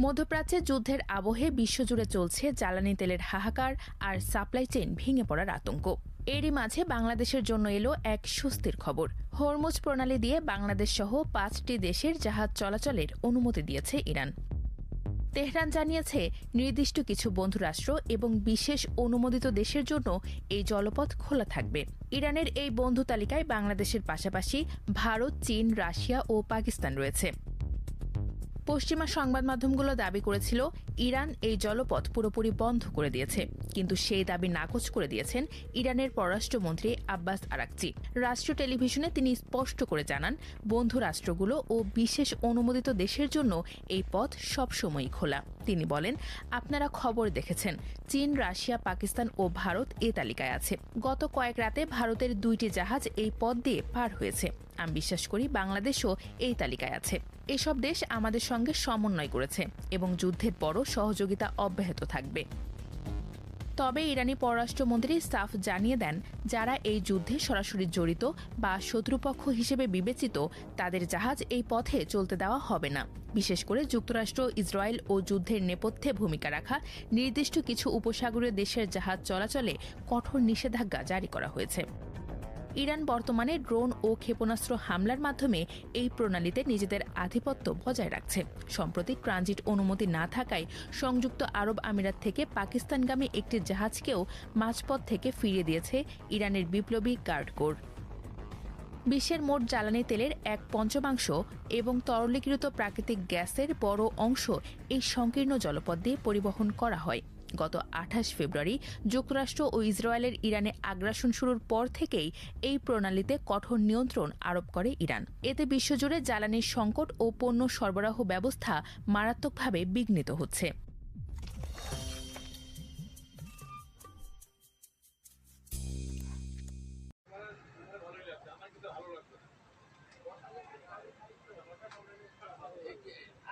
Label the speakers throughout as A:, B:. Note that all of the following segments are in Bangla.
A: মধ্যপ্রাচ্যে যুদ্ধের আবহে বিশ্বজুড়ে চলছে জ্বালানি তেলের হাহাকার আর সাপ্লাই চেইন ভেঙে পড়ার আতঙ্ক। এরই মাঝে বাংলাদেশের জন্য এলো এক স্বস্তির খবর। হরমুজ প্রণালী দিয়ে বাংলাদেশ সহ 5টি দেশের জাহাজ চলাচলের অনুমতি দিয়েছে ইরান। তেহরান জানিয়েছে, নির্দিষ্ট কিছু বন্ধুরাষ্ট্র এবং বিশেষ অনুমোদিত দেশের জন্য এই জলপথ খোলা থাকবে। ইরানের এই বন্ধু তালিকায় বাংলাদেশের পাশাপাশি ভারত, চীন, রাশিয়া ও পাকিস্তান রয়েছে। পশ্চিমা সংবাদ মাধ্যমগুলো দাবি করেছিল ইরান এই জলপথ পুরোপুরি বন্ধ করে দিয়েছে, কিন্তু সেই দাবি নাকচ করে দিয়েছেন ইরানের পররাষ্ট্রমন্ত্রী আব্বাস আরাকচি। রাষ্ট্রীয় টেলিভিশনে তিনি স্পষ্ট করে জানান, বন্ধু রাষ্ট্রগুলো ও বিশেষ অনুমোদিত দেশের জন্য এই পথ সবসময়ই খোলা। তিনি বলেন, আপনারা খবর দেখেছেন, চীন, রাশিয়া, পাকিস্তান ও ভারত এ তালিকায় আছে। গত কয়েক রাতে ভারতের 2টি জাহাজ এই পথ দিয়ে পার হয়েছে। আমি বিশ্বাস করি বাংলাদেশও এই তালিকায় আছে। এসব দেশ আমাদের সঙ্গে সমন্বয় করেছে এবং যুদ্ধের পরও সহযোগিতা অব্যাহত থাকবে। তবে ইরানি পররাষ্ট্রমন্ত্রী সাফ জানিয়ে দেন, যারা এই যুদ্ধে সরাসরি জড়িত বা শত্রুপক্ষ হিসেবে বিবেচিত তাদের জাহাজ এই পথে চলতে দেওয়া হবে না। বিশেষ করে যুক্তরাষ্ট্র, ইসরায়েল ও যুদ্ধের নেপথ্যে ভূমিকা রাখা নির্দিষ্ট কিছু উপসাগরীয় দেশের জাহাজ চলাচলে কঠোর নিষেধাজ্ঞা জারি করা হয়েছে। ইরান বর্তমানে ড্রোন ও ক্ষেপণাস্ত্র হামলার মাধ্যমে এই প্রণালীতে নিজেদের আধিপত্য বজায় রাখছে। সম্প্রতি ট্রানজিট অনুমতি না থাকায় সংযুক্ত আরব আমিরাত থেকে পাকিস্তানগামী একটি জাহাজকেও মাঝপথ থেকে ফিরিয়ে দিয়েছে ইরানের বিপ্লবী গার্ড কোর। বিশ্বের মোট জ্বালানি তেলের 1/5 এবং তরলীকৃত প্রাকৃতিক গ্যাসের বড় অংশ এই সংকীর্ণ জলপথ দিয়ে পরিবহন করা হয়। গত 28 ফেব্রুয়ারি যুক্তরাষ্ট্র ও ইসরায়েলের ইরানে আগ্রাসন শুরুর পর থেকেই এই প্রণালীতে কঠোর নিয়ন্ত্রণ আরোপ করে ইরান। এতে বিশ্বজুড়ে জ্বালানির সংকট ও পণ্য সরবরাহ ব্যবস্থা মারাত্মকভাবে বিঘ্নিত হচ্ছে।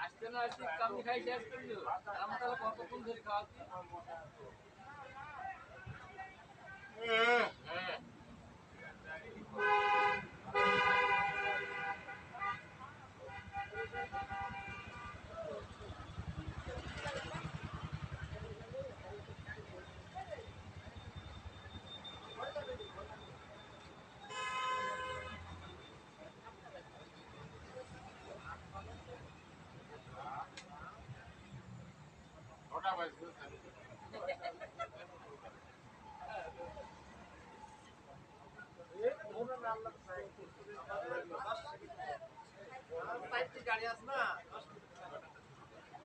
B: আসতে না আসতে কামি খাই শেষ করলো। আমরা তাহলে কতক্ষণ ধরে খাওয়াচ্ছি? ওটা বাজবে গাড়ি আছে না।